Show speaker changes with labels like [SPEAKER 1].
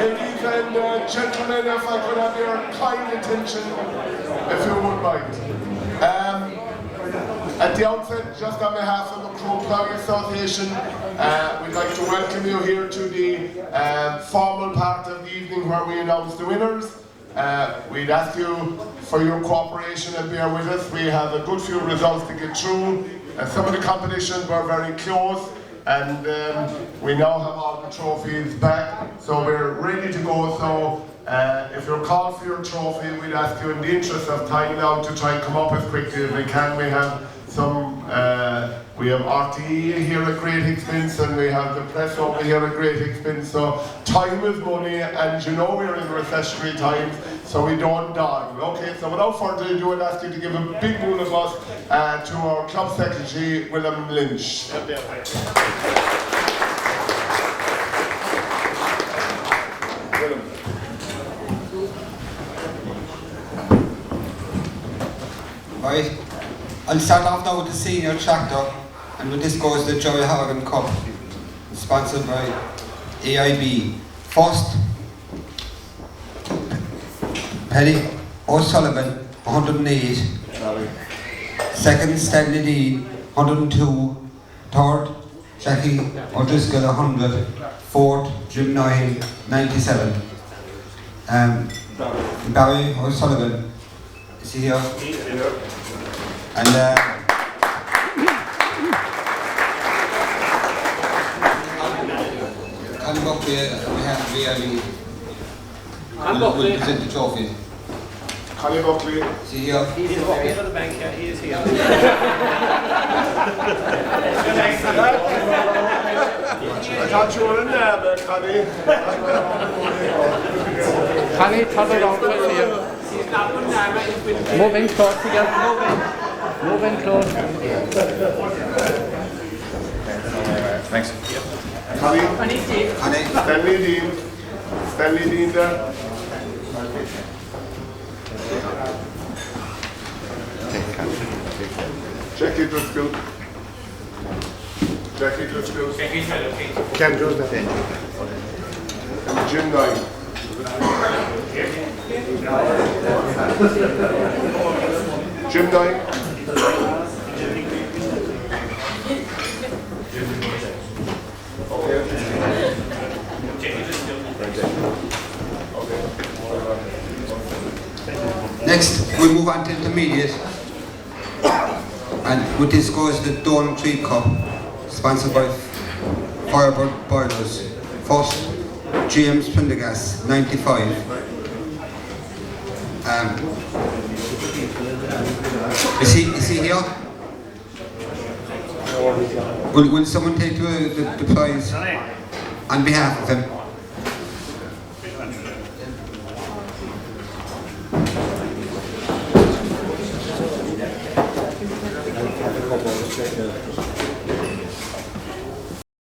[SPEAKER 1] Ladies and gentlemen, if I could have your kind attention, if you would mind. At the outset, just on behalf of the Macroom Ploughing Association, we'd like to welcome you here to the formal part of the evening where we announce the winners. We'd ask you for your cooperation and bear with us. We have a good few results to get through. Some of the competitions were very close, and we now have all the trophies back, so we're ready to go. So if you're called for your trophy, we'd ask you in the interest of time now to try and come up as quickly as we can. We have some, we have RTE here at great expense, and we have the press over here at great expense. So time is money, and you know we're in recessionary times, so we don't die. Okay, so without further ado, I'd ask you to give a big round of applause to our club secretary, William Lynch.
[SPEAKER 2] Right, I'll start off now with the senior tractor, and with this goes the Joey Horgan Cup, sponsored by AIB. First, Paddy O'Sullivan, 108. Second, Stanley Dean, 102. Third, Jackie O'Driscoll, 100. Fourth, Jim Noyne, 97. Barry O'Sullivan, is he here? And Connie Buckley, we have VIB. We'll present the trophies.
[SPEAKER 1] Connie Buckley.
[SPEAKER 2] Is he here?
[SPEAKER 3] He's at the bank here, he is here.
[SPEAKER 1] I thought you were in there, but Connie.
[SPEAKER 3] Connie, turn around right here. Move in close together, move in close.
[SPEAKER 1] Thanks. Connie.
[SPEAKER 2] Connie.
[SPEAKER 1] Stanley Dean. Stanley Dean there. Jackie Driscoll. Jackie Driscoll. Ken Joseph. Jim Noyne. Jim Noyne.
[SPEAKER 2] Next, we'll move on to intermediate. And with this goes the Donald Tree Cup, sponsored by Firebird Boilers. First, James Prendergast, 95. Is he here? Will someone take the prize on behalf of him?